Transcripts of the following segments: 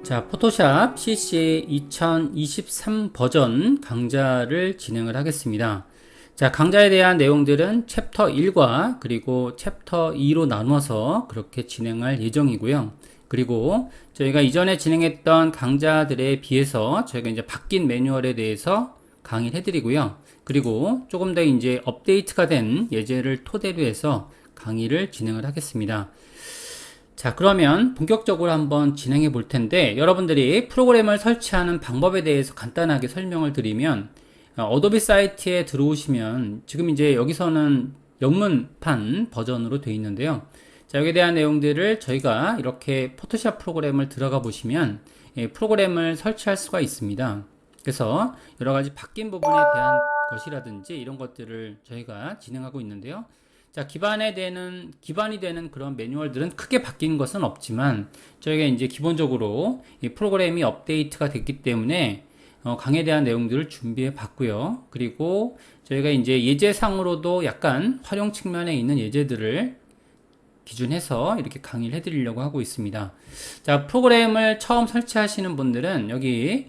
자, 포토샵 CC 2023 버전 강좌를 진행을 하겠습니다. 자, 강좌에 대한 내용들은 챕터 1과 그리고 챕터 2로 나누어서 그렇게 진행할 예정이고요. 그리고 저희가 이전에 진행했던 강좌들에 비해서 저희가 이제 바뀐 매뉴얼에 대해서 강의를 해드리고요. 그리고 조금 더 이제 업데이트가 된 예제를 토대로 해서 강의를 진행을 하겠습니다. 자, 그러면 본격적으로 한번 진행해 볼 텐데, 여러분들이 프로그램을 설치하는 방법에 대해서 간단하게 설명을 드리면, 어도비 사이트에 들어오시면 지금 이제 여기서는 영문판 버전으로 되어 있는데요. 자, 여기에 대한 내용들을 저희가 이렇게 포토샵 프로그램을 들어가 보시면 프로그램을 설치할 수가 있습니다. 그래서 여러 가지 바뀐 부분에 대한 것이라든지 이런 것들을 저희가 진행하고 있는데요. 자, 기반이 되는 그런 매뉴얼들은 크게 바뀐 것은 없지만, 저희가 이제 기본적으로 이 프로그램이 업데이트가 됐기 때문에, 강의에 대한 내용들을 준비해 봤고요. 그리고 저희가 이제 예제상으로도 약간 활용 측면에 있는 예제들을 기준해서 이렇게 강의를 해드리려고 하고 있습니다. 자, 프로그램을 처음 설치하시는 분들은 여기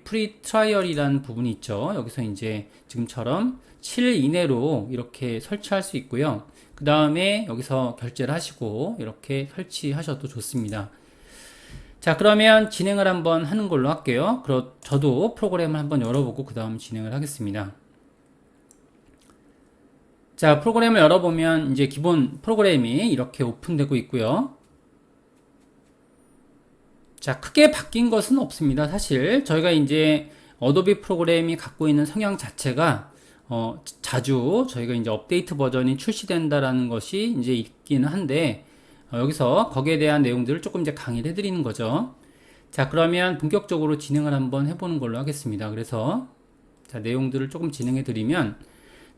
프리 트라이얼이라는 부분이 있죠. 여기서 이제 지금처럼 7일 이내로 이렇게 설치할 수 있고요. 그 다음에 여기서 결제를 하시고 이렇게 설치하셔도 좋습니다. 자, 그러면 진행을 한번 하는 걸로 할게요. 저도 프로그램을 한번 열어보고 그 다음 진행을 하겠습니다. 자, 프로그램을 열어보면 이제 기본 프로그램이 이렇게 오픈되고 있고요. 자, 크게 바뀐 것은 없습니다. 사실 저희가 이제 어도비 프로그램이 갖고 있는 성향 자체가 자주 저희가 이제 업데이트 버전이 출시된다라는 것이 이제 있기는 한데, 여기서 거기에 대한 내용들을 조금 이제 강의를 해드리는 거죠. 자, 그러면 본격적으로 진행을 한번 해보는 걸로 하겠습니다. 그래서 자, 내용들을 조금 진행해 드리면,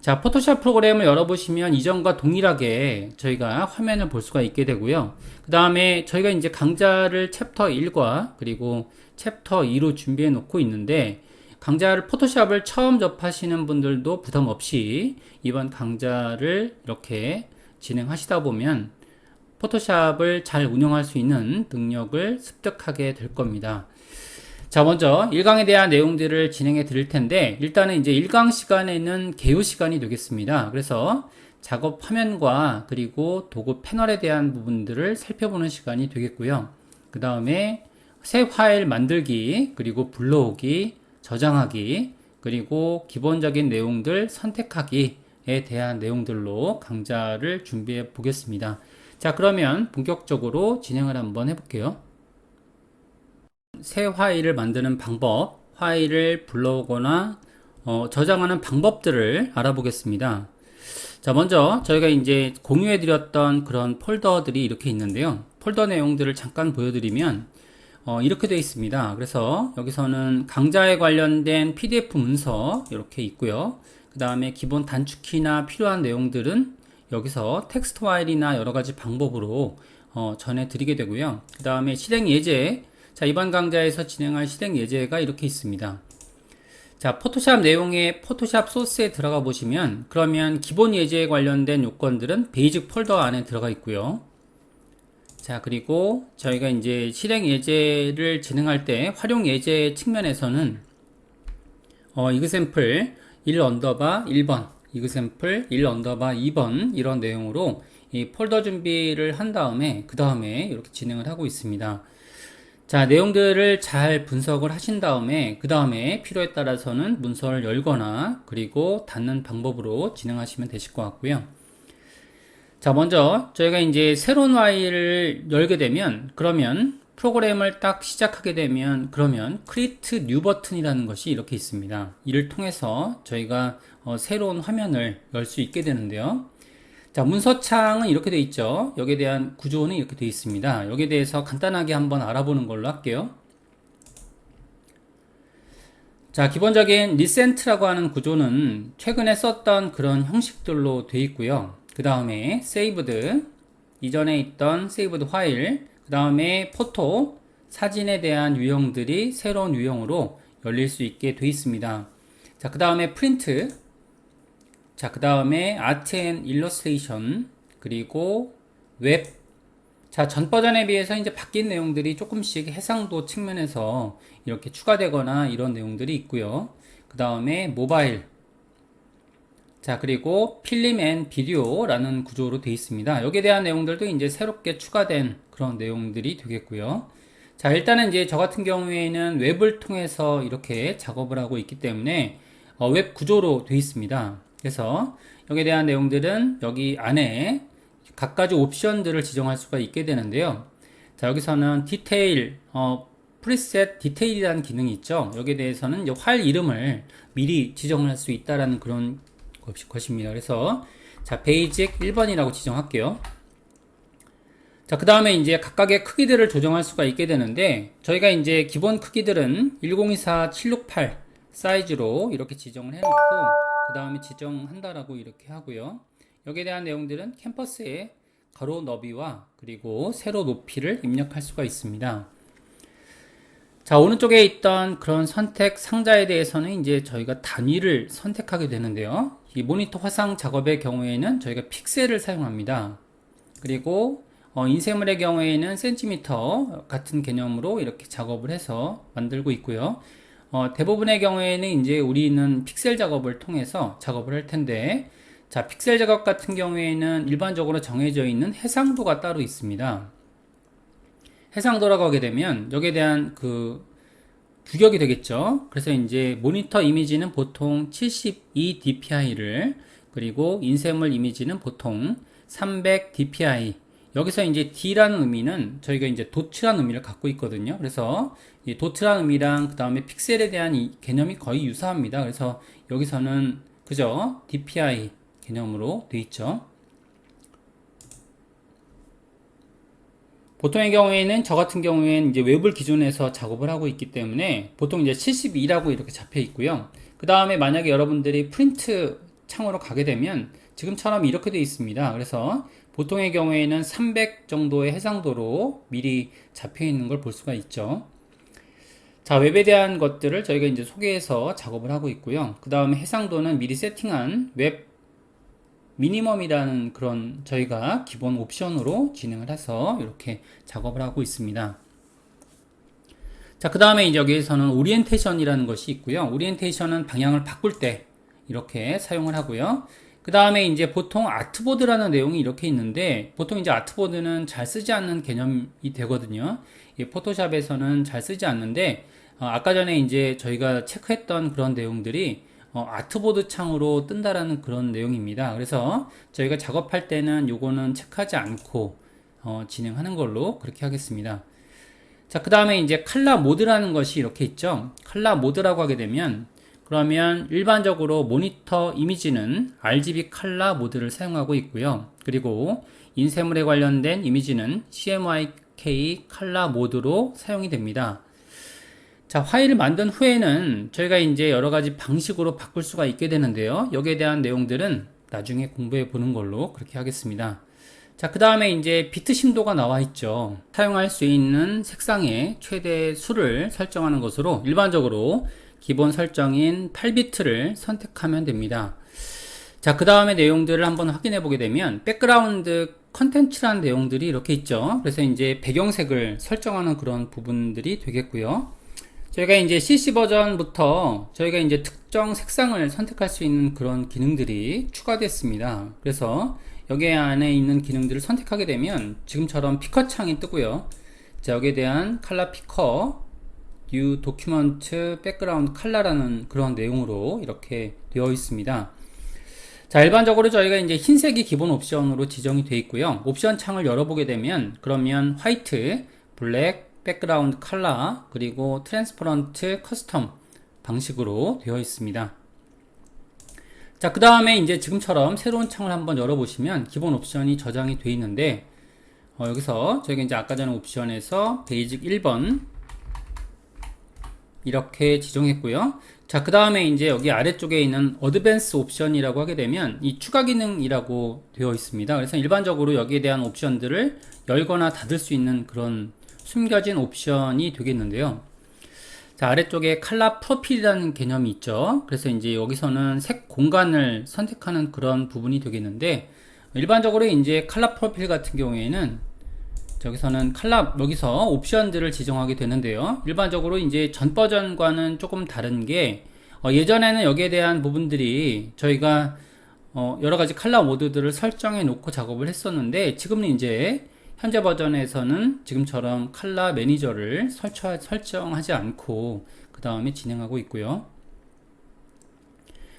자, 포토샵 프로그램을 열어보시면 이전과 동일하게 저희가 화면을 볼 수가 있게 되고요. 그 다음에 저희가 이제 강좌를 챕터 1과 그리고 챕터 2로 준비해 놓고 있는데, 강좌를 포토샵을 처음 접하시는 분들도 부담 없이 이번 강좌를 이렇게 진행하시다 보면 포토샵을 잘 운영할 수 있는 능력을 습득하게 될 겁니다. 자, 먼저 1강에 대한 내용들을 진행해 드릴 텐데, 일단은 이제 1강 시간에는 개요 시간이 되겠습니다. 그래서 작업 화면과 그리고 도구 패널에 대한 부분들을 살펴보는 시간이 되겠고요. 그 다음에 새 파일 만들기, 그리고 불러오기, 저장하기, 그리고 기본적인 내용들 선택하기에 대한 내용들로 강좌를 준비해 보겠습니다. 자, 그러면 본격적으로 진행을 한번 해볼게요. 새 파일을 만드는 방법, 파일을 불러오거나 저장하는 방법들을 알아보겠습니다. 자, 먼저 저희가 이제 공유해 드렸던 그런 폴더들이 이렇게 있는데요. 폴더 내용들을 잠깐 보여드리면 이렇게 되어 있습니다. 그래서 여기서는 강좌에 관련된 PDF 문서 이렇게 있고요. 그 다음에 기본 단축키나 필요한 내용들은 여기서 텍스트 파일이나 여러 가지 방법으로 전해드리게 되고요. 그 다음에 실행 예제, 자, 이번 강좌에서 진행할 실행 예제가 이렇게 있습니다. 자, 포토샵 내용의 포토샵 소스에 들어가 보시면, 그러면 기본 예제에 관련된 요건들은 베이직 폴더 안에 들어가 있고요. 자, 그리고 저희가 이제 실행 예제를 진행할 때 활용 예제 측면에서는 이그샘플 1 언더바 1번, 이그샘플 1 언더바 2번 이런 내용으로 이 폴더 준비를 한 다음에 그 다음에 이렇게 진행을 하고 있습니다. 자, 내용들을 잘 분석을 하신 다음에 그 다음에 필요에 따라서는 문서를 열거나 그리고 닫는 방법으로 진행하시면 되실 것 같고요. 자, 먼저 저희가 이제 새로운 파일을 열게 되면, 그러면 프로그램을 딱 시작하게 되면, 그러면 Create New 버튼이라는 것이 이렇게 있습니다. 이를 통해서 저희가 새로운 화면을 열 수 있게 되는데요. 자, 문서창은 이렇게 되어 있죠. 여기에 대한 구조는 이렇게 되어 있습니다. 여기에 대해서 간단하게 한번 알아보는 걸로 할게요. 자, 기본적인 리센트라고 하는 구조는 최근에 썼던 그런 형식들로 되어 있고요. 그 다음에 saved, 이전에 있던 saved 파일, 그 다음에 포토, 사진에 대한 유형들이 새로운 유형으로 열릴 수 있게 되어 있습니다. 자, 그 다음에 print, 자, 그 다음에 art and illustration, 그리고 웹, 자, 전 버전에 비해서 이제 바뀐 내용들이 조금씩 해상도 측면에서 이렇게 추가되거나 이런 내용들이 있고요. 그 다음에 모바일. 자, 그리고 필름 앤 비디오라는 구조로 되어 있습니다. 여기에 대한 내용들도 이제 새롭게 추가된 그런 내용들이 되겠고요. 자, 일단은 이제 저 같은 경우에는 웹을 통해서 이렇게 작업을 하고 있기 때문에 웹 구조로 되어 있습니다. 그래서 여기에 대한 내용들은 여기 안에 각가지 옵션들을 지정할 수가 있게 되는데요. 자, 여기서는 디테일, 프리셋 디테일이라는 기능이 있죠. 여기에 대해서는 이제 파일 이름을 미리 지정을 할 수 있다라는 그런 것입니다. 그래서 자, 베이직 1번이라고 지정할게요. 자, 그 다음에 이제 각각의 크기들을 조정할 수가 있게 되는데, 저희가 이제 기본 크기들은 1024-768 사이즈로 이렇게 지정을 해놓고, 그 다음에 지정한다라고 이렇게 하고요. 여기에 대한 내용들은 캠퍼스의 가로 너비와 그리고 세로 높이를 입력할 수가 있습니다. 자, 오른쪽에 있던 그런 선택 상자에 대해서는 이제 저희가 단위를 선택하게 되는데요. 이 모니터 화상 작업의 경우에는 저희가 픽셀을 사용합니다. 그리고 인쇄물의 경우에는 센티미터 같은 개념으로 이렇게 작업을 해서 만들고 있고요. 대부분의 경우에는 이제 우리는 픽셀 작업을 통해서 작업을 할 텐데, 자, 픽셀 작업 같은 경우에는 일반적으로 정해져 있는 해상도가 따로 있습니다. 해상도라고 하게 되면 여기에 대한 그 규격이 되겠죠. 그래서 이제 모니터 이미지는 보통 72 dpi를, 그리고 인쇄물 이미지는 보통 300 dpi. 여기서 이제 D라는 의미는 저희가 이제 도트라는 의미를 갖고 있거든요. 그래서 이 도트라는 의미랑 그 다음에 픽셀에 대한 이 개념이 거의 유사합니다. 그래서 여기서는 그죠? dpi 개념으로 되어 있죠. 보통의 경우에는 저 같은 경우에는 이제 웹을 기준해서 작업을 하고 있기 때문에 보통 이제 72라고 이렇게 잡혀 있고요. 그 다음에 만약에 여러분들이 프린트 창으로 가게 되면 지금처럼 이렇게 되어 있습니다. 그래서 보통의 경우에는 300 정도의 해상도로 미리 잡혀 있는 걸 볼 수가 있죠. 자, 웹에 대한 것들을 저희가 이제 소개해서 작업을 하고 있고요. 그 다음에 해상도는 미리 세팅한 웹 미니멈이라는 그런 저희가 기본 옵션으로 진행을 해서 이렇게 작업을 하고 있습니다. 자, 그 다음에 이제 여기에서는 오리엔테이션이라는 것이 있고요. 오리엔테이션은 방향을 바꿀 때 이렇게 사용을 하고요. 그 다음에 이제 보통 아트보드라는 내용이 이렇게 있는데, 보통 이제 아트보드는 잘 쓰지 않는 개념이 되거든요. 이 포토샵에서는 잘 쓰지 않는데, 아까 전에 이제 저희가 체크했던 그런 내용들이 아트보드 창으로 뜬다라는 그런 내용입니다. 그래서 저희가 작업할 때는 요거는 체크하지 않고 진행하는 걸로 그렇게 하겠습니다. 자, 그 다음에 이제 컬러 모드라는 것이 이렇게 있죠. 컬러 모드라고 하게 되면, 그러면 일반적으로 모니터 이미지는 RGB 컬러 모드를 사용하고 있고요. 그리고 인쇄물에 관련된 이미지는 CMYK 컬러 모드로 사용이 됩니다. 자, 파일을 만든 후에는 저희가 이제 여러 가지 방식으로 바꿀 수가 있게 되는데요. 여기에 대한 내용들은 나중에 공부해 보는 걸로 그렇게 하겠습니다. 자, 그 다음에 이제 비트 심도가 나와 있죠. 사용할 수 있는 색상의 최대 수를 설정하는 것으로 일반적으로 기본 설정인 8비트를 선택하면 됩니다. 자, 그 다음에 내용들을 한번 확인해 보게 되면 백그라운드 컨텐츠라는 내용들이 이렇게 있죠. 그래서 이제 배경색을 설정하는 그런 부분들이 되겠고요. 저희가 이제 CC 버전부터 저희가 이제 특정 색상을 선택할 수 있는 그런 기능들이 추가됐습니다. 그래서 여기 안에 있는 기능들을 선택하게 되면 지금처럼 피커 창이 뜨고요. 자, 여기에 대한 컬러 피커, 뉴 도큐먼트 백그라운드 컬러라는 그런 내용으로 이렇게 되어 있습니다. 자, 일반적으로 저희가 이제 흰색이 기본 옵션으로 지정이 되어 있고요. 옵션 창을 열어보게 되면 그러면 화이트, 블랙, 백그라운드 컬러, 그리고 트랜스퍼런트 커스텀 방식으로 되어 있습니다. 자, 그 다음에 이제 지금처럼 새로운 창을 한번 열어보시면 기본 옵션이 저장이 되어 있는데, 여기서 저희가 이제 아까 전에 옵션에서 베이직 1번 이렇게 지정했고요. 자, 그 다음에 이제 여기 아래쪽에 있는 어드밴스 옵션이라고 하게 되면 이 추가 기능이라고 되어 있습니다. 그래서 일반적으로 여기에 대한 옵션들을 열거나 닫을 수 있는 그런 숨겨진 옵션이 되겠는데요. 자, 아래쪽에 컬러 프로필이라는 개념이 있죠. 그래서 이제 여기서는 색 공간을 선택하는 그런 부분이 되겠는데, 일반적으로 이제 컬러 프로필 같은 경우에는 여기서는 여기서 옵션들을 지정하게 되는데요. 일반적으로 이제 전 버전과는 조금 다른 게, 예전에는 여기에 대한 부분들이 저희가 여러 가지 컬러 모드들을 설정해 놓고 작업을 했었는데, 지금은 이제 현재 버전에서는 지금처럼 컬러 매니저를 설정하지 않고 그 다음에 진행하고 있고요.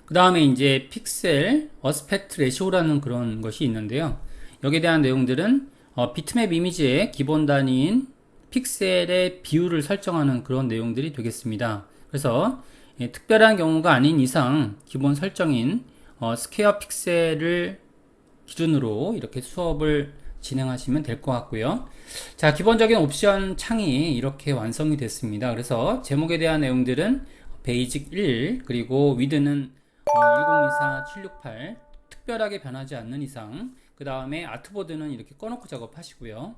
그 다음에 이제 픽셀 어스펙트 레시오라는 그런 것이 있는데요. 여기에 대한 내용들은 비트맵 이미지의 기본 단위인 픽셀의 비율을 설정하는 그런 내용들이 되겠습니다. 그래서 특별한 경우가 아닌 이상 기본 설정인 스퀘어 픽셀을 기준으로 이렇게 수업을 진행하시면 될 것 같고요. 자, 기본적인 옵션 창이 이렇게 완성이 됐습니다. 그래서 제목에 대한 내용들은 베이직 1, 그리고 위드는 1024-768 특별하게 변하지 않는 이상, 그 다음에 아트보드는 이렇게 꺼놓고 작업하시고요.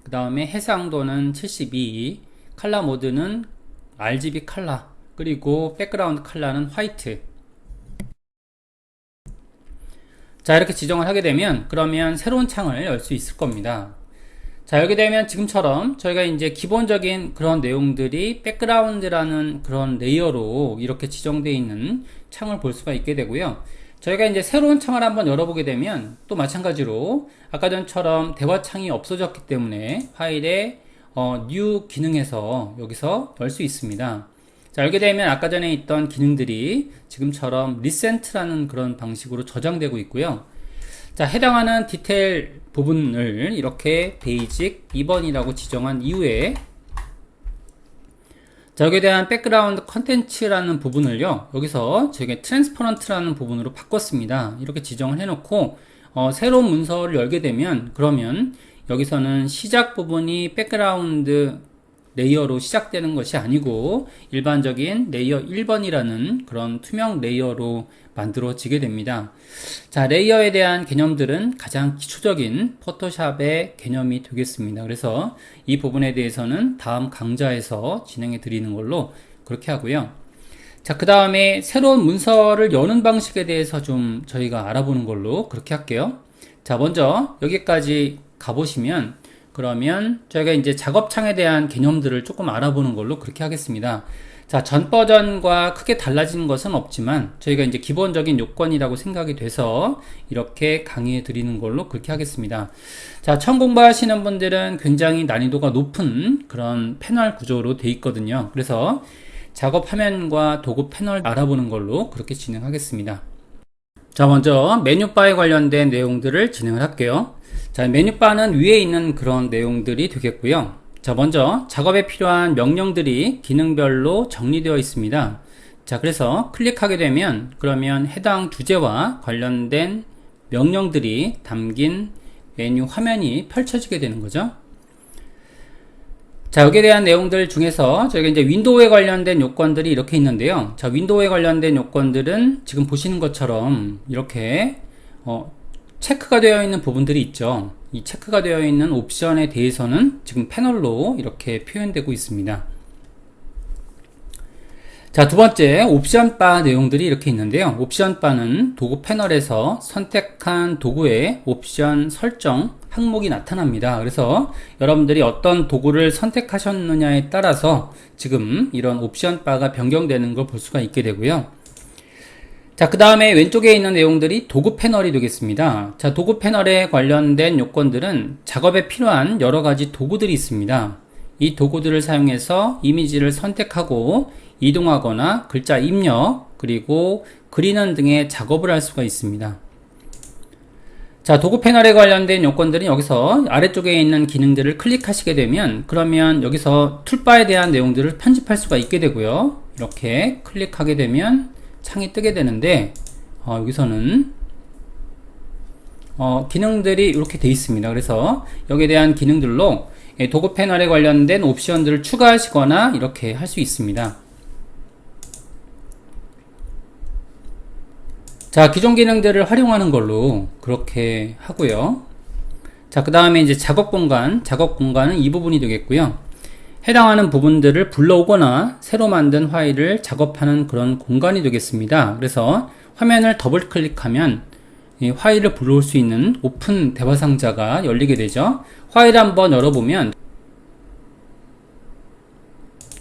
그 다음에 해상도는 72, 컬러 모드는 RGB 컬러, 그리고 백그라운드 컬러는 화이트. 자, 이렇게 지정을 하게 되면 그러면 새로운 창을 열 수 있을 겁니다. 자, 여기 되면 지금처럼 저희가 이제 기본적인 그런 내용들이 백그라운드라는 그런 레이어로 이렇게 지정되어 있는 창을 볼 수가 있게 되고요. 저희가 이제 새로운 창을 한번 열어보게 되면 또 마찬가지로 아까 전처럼 대화 창이 없어졌기 때문에 파일의 new 기능에서 여기서 열 수 있습니다. 자, 열게 되면 아까 전에 있던 기능들이 지금처럼 리센트라는 그런 방식으로 저장되고 있고요. 자, 해당하는 디테일 부분을 이렇게 베이직 2번이라고 지정한 이후에, 자, 여기에 대한 백그라운드 컨텐츠라는 부분을요, 여기서 저게 트랜스퍼런트라는 부분으로 바꿨습니다. 이렇게 지정을 해놓고 새로운 문서를 열게 되면 그러면 여기서는 시작 부분이 백그라운드 레이어로 시작되는 것이 아니고 일반적인 레이어 1번이라는 그런 투명 레이어로 만들어지게 됩니다. 자, 레이어에 대한 개념들은 가장 기초적인 포토샵의 개념이 되겠습니다. 그래서 이 부분에 대해서는 다음 강좌에서 진행해 드리는 걸로 그렇게 하고요. 자, 그 다음에 새로운 문서를 여는 방식에 대해서 좀 저희가 알아보는 걸로 그렇게 할게요. 자, 먼저 여기까지 가보시면 그러면 저희가 이제 작업창에 대한 개념들을 조금 알아보는 걸로 그렇게 하겠습니다. 자, 전 버전과 크게 달라진 것은 없지만 저희가 이제 기본적인 요건이라고 생각이 돼서 이렇게 강의해 드리는 걸로 그렇게 하겠습니다. 자, 처음 공부하시는 분들은 굉장히 난이도가 높은 그런 패널 구조로 돼 있거든요. 그래서 작업 화면과 도구 패널 알아보는 걸로 그렇게 진행하겠습니다. 자, 먼저 메뉴바에 관련된 내용들을 진행을 할게요. 자, 메뉴바는 위에 있는 그런 내용들이 되겠고요. 자, 먼저 작업에 필요한 명령들이 기능별로 정리되어 있습니다. 자, 그래서 클릭하게 되면 그러면 해당 주제와 관련된 명령들이 담긴 메뉴 화면이 펼쳐지게 되는 거죠. 자, 여기에 대한 내용들 중에서 저희가 이제 윈도우에 관련된 요건들이 이렇게 있는데요. 자, 윈도우에 관련된 요건들은 지금 보시는 것처럼 이렇게 체크가 되어 있는 부분들이 있죠. 이 체크가 되어 있는 옵션에 대해서는 지금 패널로 이렇게 표현되고 있습니다. 자, 두 번째 옵션 바 내용들이 이렇게 있는데요. 옵션 바는 도구 패널에서 선택한 도구의 옵션 설정 항목이 나타납니다. 그래서 여러분들이 어떤 도구를 선택하셨느냐에 따라서 지금 이런 옵션 바가 변경되는 걸 볼 수가 있게 되고요. 자, 그 다음에 왼쪽에 있는 내용들이 도구 패널이 되겠습니다. 자, 도구 패널에 관련된 요건들은 작업에 필요한 여러 가지 도구들이 있습니다. 이 도구들을 사용해서 이미지를 선택하고 이동하거나 글자 입력, 그리고 그리는 등의 작업을 할 수가 있습니다. 자, 도구 패널에 관련된 요건들은 여기서 아래쪽에 있는 기능들을 클릭하시게 되면 그러면 여기서 툴바에 대한 내용들을 편집할 수가 있게 되고요. 이렇게 클릭하게 되면 창이 뜨게 되는데 여기서는 기능들이 이렇게 되어 있습니다. 그래서 여기에 대한 기능들로 도구 패널에 관련된 옵션들을 추가하시거나 이렇게 할 수 있습니다. 자, 기존 기능들을 활용하는 걸로 그렇게 하고요. 자, 그 다음에 이제 작업 공간은 이 부분이 되겠고요. 해당하는 부분들을 불러오거나 새로 만든 파일을 작업하는 그런 공간이 되겠습니다. 그래서 화면을 더블 클릭하면 이 파일을 불러올 수 있는 오픈 대화 상자가 열리게 되죠. 파일 한번 열어보면,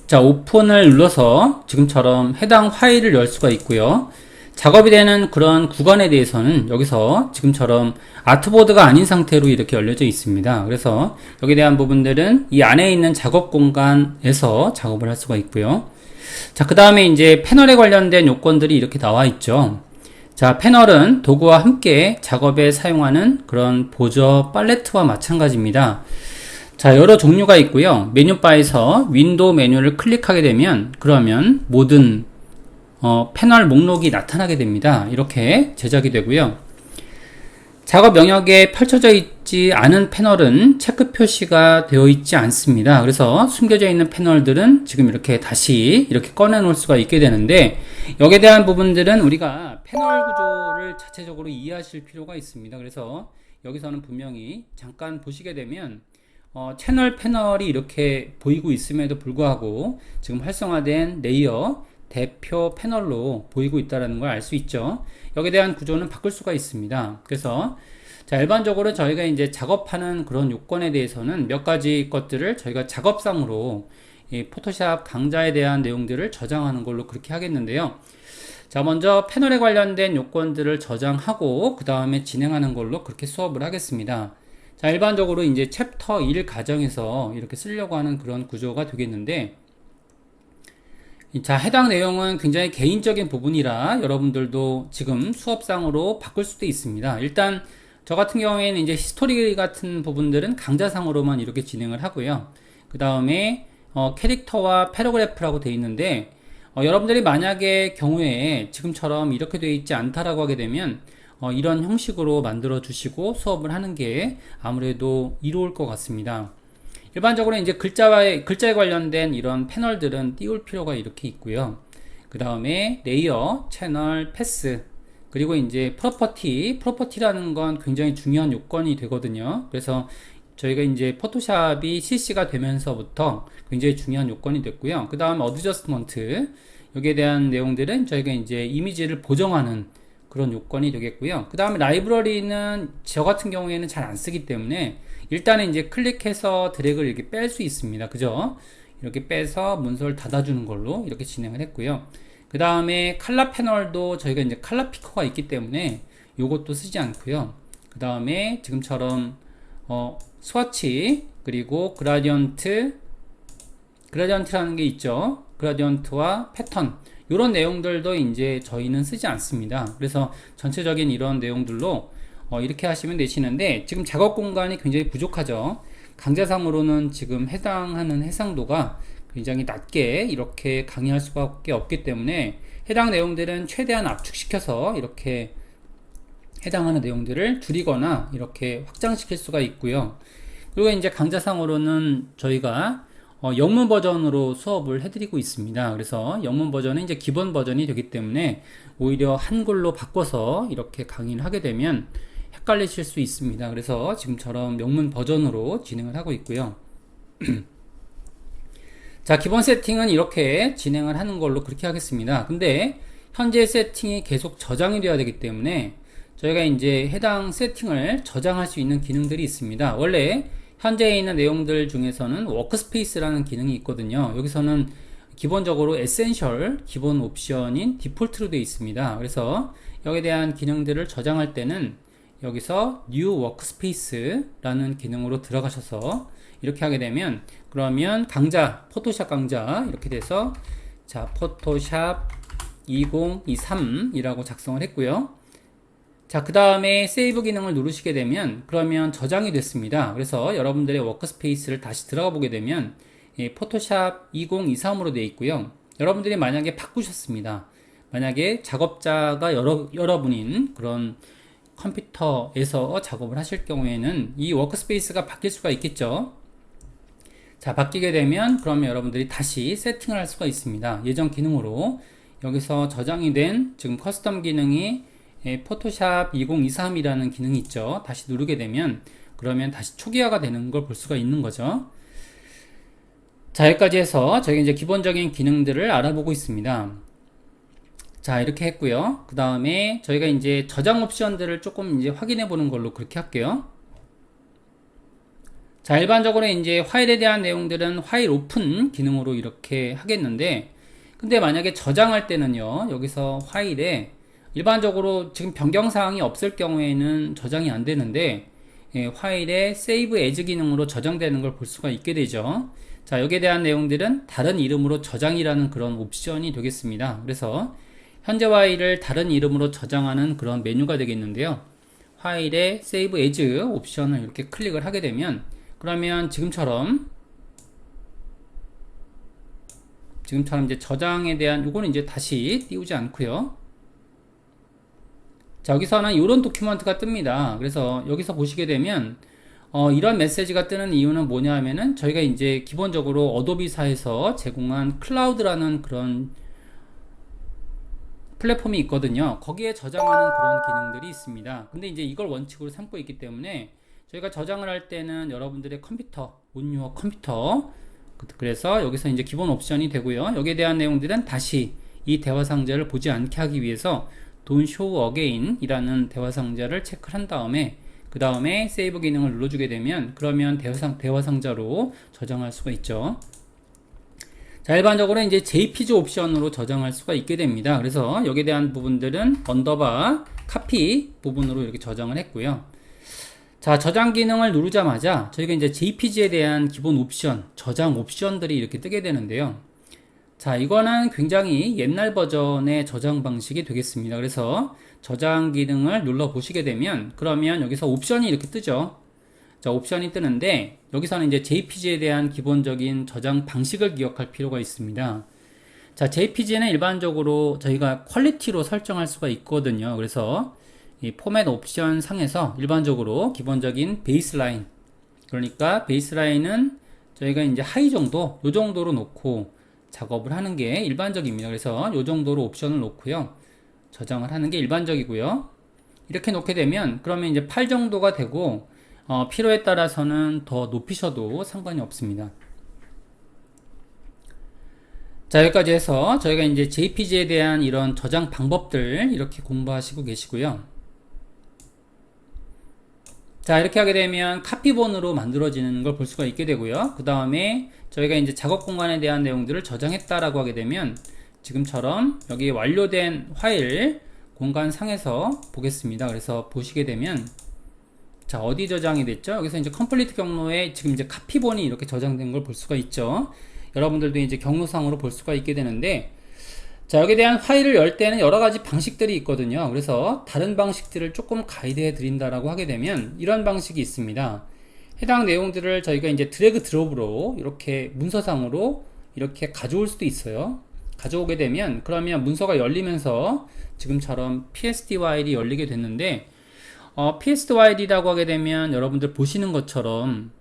자, 오픈을 눌러서 지금처럼 해당 파일을 열 수가 있고요. 작업이 되는 그런 구간에 대해서는 여기서 지금처럼 아트보드가 아닌 상태로 이렇게 열려져 있습니다. 그래서 여기에 대한 부분들은 이 안에 있는 작업 공간에서 작업을 할 수가 있고요. 자, 그 다음에 이제 패널에 관련된 요건들이 이렇게 나와 있죠. 자, 패널은 도구와 함께 작업에 사용하는 그런 보조 팔레트와 마찬가지입니다. 자, 여러 종류가 있고요. 메뉴바에서 윈도우 메뉴를 클릭하게 되면 그러면 모든 패널 목록이 나타나게 됩니다. 이렇게 제작이 되고요. 작업 영역에 펼쳐져 있지 않은 패널은 체크 표시가 되어 있지 않습니다. 그래서 숨겨져 있는 패널들은 지금 이렇게 다시 이렇게 꺼내 놓을 수가 있게 되는데, 여기에 대한 부분들은 우리가 패널 구조를 자체적으로 이해하실 필요가 있습니다. 그래서 여기서는 분명히 잠깐 보시게 되면 채널 패널이 이렇게 보이고 있음에도 불구하고 지금 활성화된 레이어 대표 패널로 보이고 있다는 걸 알 수 있죠. 여기에 대한 구조는 바꿀 수가 있습니다. 그래서 자, 일반적으로 저희가 이제 작업하는 그런 요건에 대해서는 몇 가지 것들을 저희가 작업상으로 이 포토샵 강좌에 대한 내용들을 저장하는 걸로 그렇게 하겠는데요. 자, 먼저 패널에 관련된 요건들을 저장하고 그 다음에 진행하는 걸로 그렇게 수업을 하겠습니다. 자, 일반적으로 이제 챕터 1 과정에서 이렇게 쓰려고 하는 그런 구조가 되겠는데, 자, 해당 내용은 굉장히 개인적인 부분이라 여러분들도 지금 수업상으로 바꿀 수도 있습니다. 일단 저 같은 경우에는 이제 히스토리 같은 부분들은 강좌상으로만 이렇게 진행을 하고요. 그 다음에 캐릭터와 패러그래프라고 되어 있는데, 여러분들이 만약에 경우에 지금처럼 이렇게 되어 있지 않다라고 하게 되면 이런 형식으로 만들어 주시고 수업을 하는 게 아무래도 이로울 것 같습니다. 일반적으로 이제 글자에 관련된 이런 패널들은 띄울 필요가 이렇게 있고요. 그 다음에 레이어, 채널, 패스, 그리고 이제 프로퍼티라는 건 굉장히 중요한 요건이 되거든요. 그래서 저희가 이제 포토샵이 CC가 되면서부터 굉장히 중요한 요건이 됐고요. 그 다음 어드저스트먼트, 여기에 대한 내용들은 저희가 이제 이미지를 보정하는 그런 요건이 되겠고요. 그 다음에 라이브러리는 저 같은 경우에는 잘 안 쓰기 때문에 일단은 이제 클릭해서 드래그를 이렇게 뺄 수 있습니다. 그죠? 이렇게 빼서 문서를 닫아주는 걸로 이렇게 진행을 했고요. 그 다음에 칼라 패널도 저희가 이제 칼라 피커가 있기 때문에 요것도 쓰지 않고요. 그 다음에 지금처럼 스와치, 그리고 그라디언트라는 게 있죠. 그라디언트와 패턴, 이런 내용들도 이제 저희는 쓰지 않습니다. 그래서 전체적인 이런 내용들로 이렇게 하시면 되시는데, 지금 작업 공간이 굉장히 부족하죠. 강좌상으로는 지금 해당하는 해상도가 굉장히 낮게 이렇게 강의할 수밖에 없기 때문에 해당 내용들은 최대한 압축시켜서 이렇게 해당하는 내용들을 줄이거나 이렇게 확장시킬 수가 있고요. 그리고 이제 강좌상으로는 저희가 영문 버전으로 수업을 해드리고 있습니다. 그래서 영문 버전은 이제 기본 버전이 되기 때문에 오히려 한글로 바꿔서 이렇게 강의를 하게 되면 헷갈리실 수 있습니다. 그래서 지금처럼 영문 버전으로 진행을 하고 있고요. 자, 기본 세팅은 이렇게 진행을 하는 걸로 그렇게 하겠습니다. 근데 현재 세팅이 계속 저장이 되어야 되기 때문에 저희가 이제 해당 세팅을 저장할 수 있는 기능들이 있습니다. 원래 현재 있는 내용들 중에서는 워크스페이스라는 기능이 있거든요. 여기서는 기본적으로 에센셜 기본 옵션인 디폴트로 되어 있습니다. 그래서 여기에 대한 기능들을 저장할 때는 여기서 New Workspace라는 기능으로 들어가셔서 이렇게 하게 되면, 그러면 강좌, 포토샵 강좌 이렇게 돼서 자, 포토샵 2023이라고 작성을 했고요. 자, 그 다음에 세이브 기능을 누르시게 되면 그러면 저장이 됐습니다. 그래서 여러분들의 워크스페이스를 다시 들어가 보게 되면 포토샵 2023으로 되어 있고요. 여러분들이 만약에 바꾸셨습니다. 만약에 작업자가 여러분인 그런 컴퓨터에서 작업을 하실 경우에는 이 워크스페이스가 바뀔 수가 있겠죠. 자, 바뀌게 되면 그러면 여러분들이 다시 세팅을 할 수가 있습니다. 예전 기능으로 여기서 저장이 된 지금 커스텀 기능이 포토샵 2023이라는 기능이 있죠. 다시 누르게 되면 그러면 다시 초기화가 되는 걸 볼 수가 있는 거죠. 자, 여기까지 해서 저희가 이제 기본적인 기능들을 알아보고 있습니다. 자, 이렇게 했고요. 그 다음에 저희가 이제 저장 옵션들을 조금 이제 확인해 보는 걸로 그렇게 할게요. 자, 일반적으로 이제 파일에 대한 내용들은 파일 오픈 기능으로 이렇게 하겠는데, 근데 만약에 저장할 때는요, 여기서 파일에 일반적으로 지금 변경사항이 없을 경우에는 저장이 안 되는데, 파일에 Save As 기능으로 저장되는 걸 볼 수가 있게 되죠. 자, 여기에 대한 내용들은 다른 이름으로 저장이라는 그런 옵션이 되겠습니다. 그래서 현재 파일을 다른 이름으로 저장하는 그런 메뉴가 되겠는데요. 파일에 Save As 옵션을 이렇게 클릭을 하게 되면, 그러면 지금처럼 이제 저장에 대한 요거는 이제 다시 띄우지 않고요. 자, 여기서는 이런 도큐먼트가 뜹니다. 그래서 여기서 보시게 되면 이런 메시지가 뜨는 이유는 뭐냐 하면은 저희가 이제 기본적으로 어도비사에서 제공한 클라우드라는 그런 플랫폼이 있거든요. 거기에 저장하는 그런 기능들이 있습니다. 근데 이제 이걸 원칙으로 삼고 있기 때문에 저희가 저장을 할 때는 여러분들의 컴퓨터, 온유어 컴퓨터, 그래서 여기서 이제 기본 옵션이 되고요. 여기에 대한 내용들은 다시 이 대화 상자를 보지 않게 하기 위해서 Don't Show Again 이라는 대화 상자를 체크를 한 다음에 그 다음에 세이브 기능을 눌러주게 되면 그러면 대화 상자로 저장할 수가 있죠. 자, 일반적으로 이제 JPG 옵션으로 저장할 수가 있게 됩니다. 그래서 여기에 대한 부분들은 언더바 카피 부분으로 이렇게 저장을 했고요. 자, 저장 기능을 누르자마자 저희가 이제 JPG에 대한 기본 옵션, 저장 옵션들이 이렇게 뜨게 되는데요. 자, 이거는 굉장히 옛날 버전의 저장 방식이 되겠습니다. 그래서 저장 기능을 눌러 보시게 되면 그러면 여기서 옵션이 이렇게 뜨죠. 자, 옵션이 뜨는데 여기서는 이제 JPG에 대한 기본적인 저장 방식을 기억할 필요가 있습니다. 자, JPG는 일반적으로 저희가 퀄리티로 설정할 수가 있거든요. 그래서 이 포맷 옵션 상에서 일반적으로 기본적인 베이스라인, 그러니까 베이스라인은 저희가 이제 하이 정도, 요 정도로 놓고 작업을 하는 게 일반적입니다. 그래서 요 정도로 옵션을 놓고요. 저장을 하는 게 일반적이고요. 이렇게 놓게 되면 그러면 이제 8 정도가 되고 필요에 따라서는 더 높이셔도 상관이 없습니다. 자, 여기까지 해서 저희가 이제 JPG에 대한 이런 저장 방법들 이렇게 공부하시고 계시고요. 자, 이렇게 하게 되면 카피본으로 만들어지는 걸 볼 수가 있게 되고요. 그 다음에 저희가 이제 작업 공간에 대한 내용들을 저장했다라고 하게 되면 지금처럼 여기 완료된 파일 공간 상에서 보겠습니다. 그래서 보시게 되면 자, 어디 저장이 됐죠? 여기서 이제 컴플리트 경로에 지금 이제 카피본이 이렇게 저장된 걸 볼 수가 있죠. 여러분들도 이제 경로상으로 볼 수가 있게 되는데, 자, 여기에 대한 파일을 열 때는 여러 가지 방식들이 있거든요. 그래서 다른 방식들을 조금 가이드해 드린다라고 하게 되면 이런 방식이 있습니다. 해당 내용들을 저희가 이제 드래그 드롭으로 이렇게 문서상으로 이렇게 가져올 수도 있어요. 가져오게 되면 그러면 문서가 열리면서 지금처럼 PSD 파일이 열리게 됐는데, PSD 파일이라고 하게 되면 여러분들 보시는 것처럼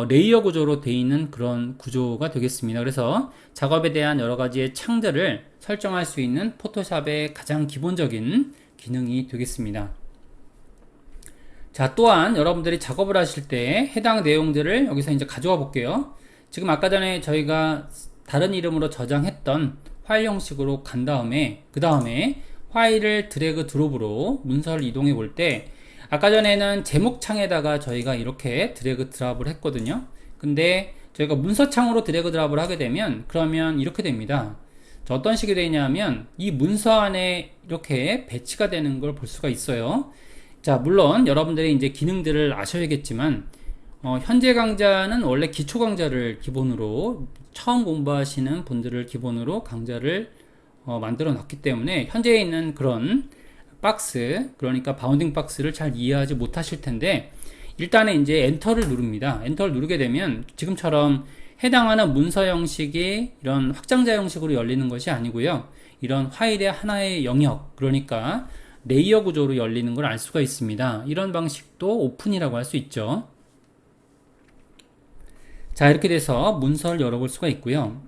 레이어 구조로 되어 있는 그런 구조가 되겠습니다. 그래서 작업에 대한 여러 가지의 창들을 설정할 수 있는 포토샵의 가장 기본적인 기능이 되겠습니다. 자, 또한 여러분들이 작업을 하실 때 해당 내용들을 여기서 이제 가져와 볼게요. 지금 아까 전에 저희가 다른 이름으로 저장했던 파일 형식으로 간 다음에 그 다음에 파일을 드래그 드롭으로 문서를 이동해 볼 때 아까 전에는 제목 창에다가 저희가 이렇게 드래그 드랍을 했거든요. 근데 저희가 문서 창으로 드래그 드랍을 하게 되면 그러면 이렇게 됩니다. 자, 어떤 식이 되냐면 이 문서 안에 이렇게 배치가 되는 걸 볼 수가 있어요. 자, 물론 여러분들이 이제 기능들을 아셔야겠지만 현재 강좌는 원래 기초 강좌를 기본으로 처음 공부하시는 분들을 기본으로 강좌를 만들어 놨기 때문에 현재에 있는 그런 박스, 그러니까 바운딩 박스를 잘 이해하지 못하실 텐데 일단은 이제 엔터를 누릅니다. 엔터를 누르게 되면 지금처럼 해당하는 문서 형식이 이런 확장자 형식으로 열리는 것이 아니고요. 이런 파일의 하나의 영역, 그러니까 레이어 구조로 열리는 걸 알 수가 있습니다. 이런 방식도 오픈이라고 할 수 있죠. 자, 이렇게 돼서 문서를 열어볼 수가 있고요.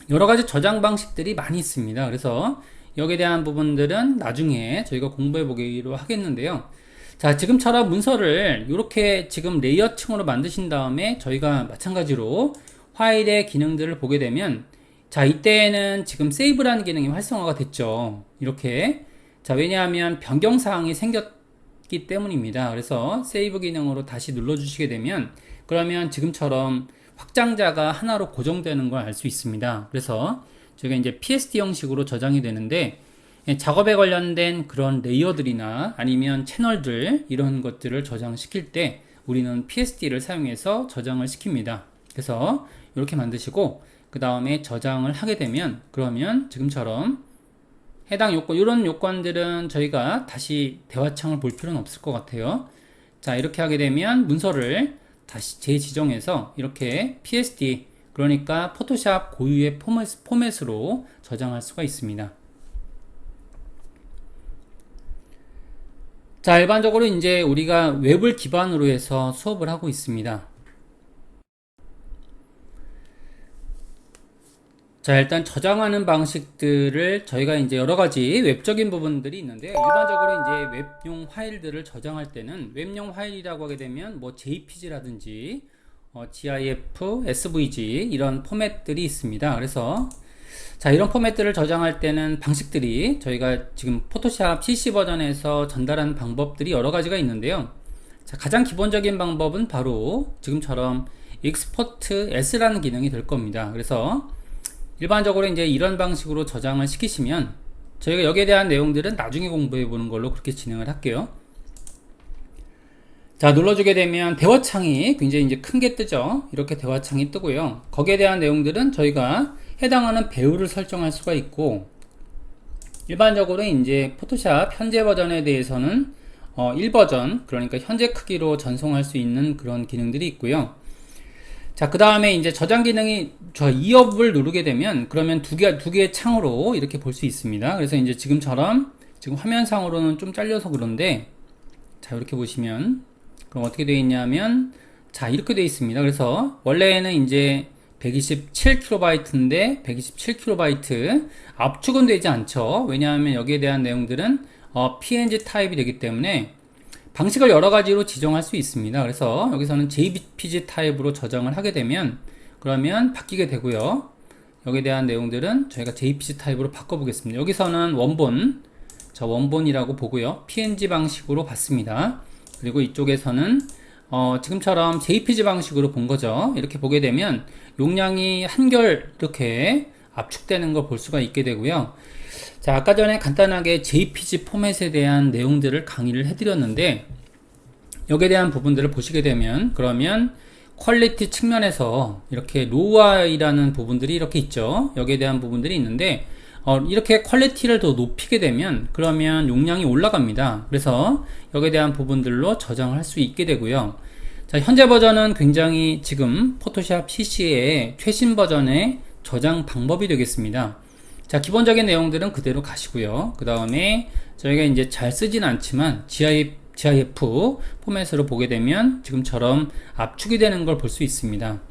여러 가지 저장 방식들이 많이 있습니다. 그래서 여기에 대한 부분들은 나중에 저희가 공부해 보기로 하겠는데요. 자, 지금처럼 문서를 이렇게 지금 레이어층으로 만드신 다음에 저희가 마찬가지로 파일의 기능들을 보게 되면 자, 이때에는 지금 세이브라는 기능이 활성화가 됐죠. 이렇게. 자, 왜냐하면 변경사항이 생겼기 때문입니다. 그래서 세이브 기능으로 다시 눌러주시게 되면, 그러면 지금처럼 확장자가 하나로 고정되는 걸 알 수 있습니다. 그래서 저희가 이제 PSD 형식으로 저장이 되는데, 작업에 관련된 그런 레이어들이나 아니면 채널들, 이런 것들을 저장시킬 때 우리는 PSD를 사용해서 저장을 시킵니다. 그래서 이렇게 만드시고, 그 다음에 저장을 하게 되면, 그러면 지금처럼 해당 요건, 이런 요건들은 저희가 다시 대화창을 볼 필요는 없을 것 같아요. 자, 이렇게 하게 되면 문서를 다시 재지정해서 이렇게 PSD, 그러니까 포토샵 고유의 포맷으로 저장할 수가 있습니다. 자, 일반적으로 이제 우리가 웹을 기반으로 해서 수업을 하고 있습니다. 자, 일단 저장하는 방식들을 저희가 이제 여러 가지 웹적인 부분들이 있는데, 일반적으로 이제 웹용 파일들을 저장할 때는 웹용 파일이라고 하게 되면 뭐 JPG라든지 GIF, SVG 이런 포맷들이 있습니다. 그래서 자, 이런 포맷들을 저장할 때는 방식들이 저희가 지금 포토샵 CC 버전에서 전달하는 방법들이 여러 가지가 있는데요. 자, 가장 기본적인 방법은 바로 지금처럼 Export S라는 기능이 될 겁니다. 그래서 일반적으로 이제 이런 방식으로 저장을 시키시면 저희가 여기에 대한 내용들은 나중에 공부해 보는 걸로 그렇게 진행을 할게요. 자, 눌러주게 되면 대화창이 굉장히 이제 큰 게 뜨죠. 이렇게 대화창이 뜨고요. 거기에 대한 내용들은 저희가 해당하는 배우를 설정할 수가 있고, 일반적으로 이제 포토샵 현재 버전에 대해서는 1버전, 그러니까 현재 크기로 전송할 수 있는 그런 기능들이 있고요. 자, 그 다음에 이제 저장 기능이 저 2업을 누르게 되면 그러면 두 개의 창으로 이렇게 볼 수 있습니다. 그래서 이제 지금처럼 지금 화면상으로는 좀 잘려서 그런데, 자, 이렇게 보시면 그럼 어떻게 되어 있냐면, 자, 이렇게 되어 있습니다. 그래서 원래는 이제 127KB인데 127KB 압축은 되지 않죠. 왜냐하면 여기에 대한 내용들은 PNG 타입이 되기 때문에 방식을 여러 가지로 지정할 수 있습니다. 그래서 여기서는 JPG 타입으로 저장을 하게 되면 그러면 바뀌게 되고요. 여기에 대한 내용들은 저희가 JPG 타입으로 바꿔보겠습니다. 여기서는 원본, 자, 원본이라고 보고요. PNG 방식으로 봤습니다. 그리고 이쪽에서는 지금처럼 JPG 방식으로 본 거죠. 이렇게 보게 되면 용량이 한결 이렇게 압축되는 걸 볼 수가 있게 되고요. 자, 아까 전에 간단하게 JPG 포맷에 대한 내용들을 강의를 해드렸는데, 여기에 대한 부분들을 보시게 되면 그러면 퀄리티 측면에서 이렇게 로우아이라는 부분들이 이렇게 있죠. 여기에 대한 부분들이 있는데 이렇게 퀄리티를 더 높이게 되면 그러면 용량이 올라갑니다. 그래서 여기에 대한 부분들로 저장을 할 수 있게 되고요. 자, 현재 버전은 굉장히 지금 포토샵 CC의 최신 버전의 저장 방법이 되겠습니다. 자, 기본적인 내용들은 그대로 가시고요. 그 다음에 저희가 이제 잘 쓰진 않지만 GIF 포맷으로 보게 되면 지금처럼 압축이 되는 걸 볼 수 있습니다.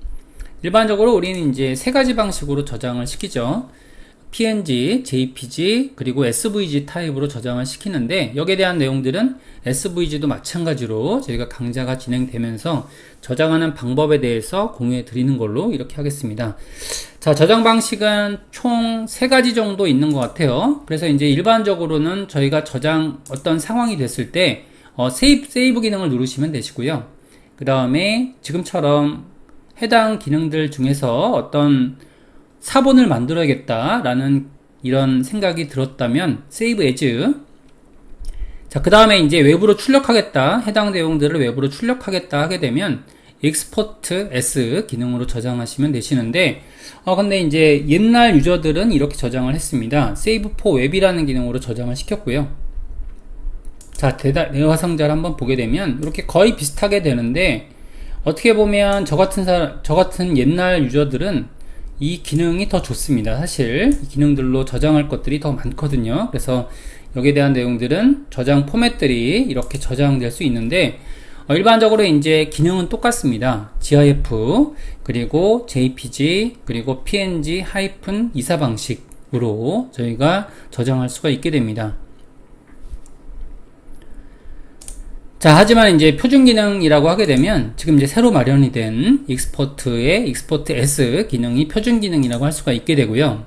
일반적으로 우리는 이제 세 가지 방식으로 저장을 시키죠. PNG, JPG, 그리고 SVG 타입으로 저장을 시키는데, 여기에 대한 내용들은 SVG도 마찬가지로 저희가 강좌가 진행되면서 저장하는 방법에 대해서 공유해 드리는 걸로 이렇게 하겠습니다. 자, 저장 방식은 총 3가지 정도 있는 것 같아요. 그래서 이제 일반적으로는 저희가 저장 어떤 상황이 됐을 때 세이브 기능을 누르시면 되시고요. 그 다음에 지금처럼 해당 기능들 중에서 어떤 사본을 만들어야겠다라는 이런 생각이 들었다면 Save As, 자, 그 다음에 이제 외부로 출력하겠다, 해당 내용들을 외부로 출력하겠다 하게 되면 Export S 기능으로 저장하시면 되시는데, 근데 이제 옛날 유저들은 이렇게 저장을 했습니다. Save for Web이라는 기능으로 저장을 시켰고요. 자, 대화상자를 한번 보게 되면 이렇게 거의 비슷하게 되는데, 어떻게 보면 저 같은 옛날 유저들은 이 기능이 더 좋습니다. 사실 이 기능들로 저장할 것들이 더 많거든요. 그래서 여기에 대한 내용들은 저장 포맷들이 이렇게 저장될 수 있는데, 일반적으로 이제 기능은 똑같습니다. GIF, 그리고 JPG, 그리고 PNG-24 방식으로 저희가 저장할 수가 있게 됩니다. 자, 하지만 이제 표준 기능이라고 하게 되면 지금 이제 새로 마련이 된 익스포트의 익스포트 S 기능이 표준 기능이라고 할 수가 있게 되고요.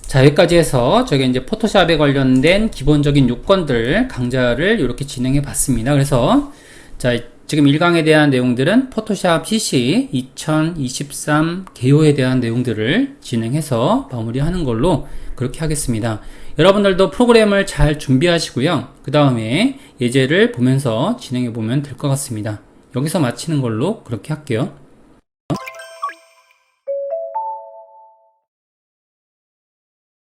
자, 여기까지 해서 저게 이제 포토샵에 관련된 기본적인 요건들 강좌를 이렇게 진행해 봤습니다. 그래서 자, 지금 1강에 대한 내용들은 포토샵 CC 2023 개요에 대한 내용들을 진행해서 마무리하는 걸로 그렇게 하겠습니다. 여러분들도 프로그램을 잘 준비하시고요. 그 다음에 예제를 보면서 진행해 보면 될 것 같습니다. 여기서 마치는 걸로 그렇게 할게요.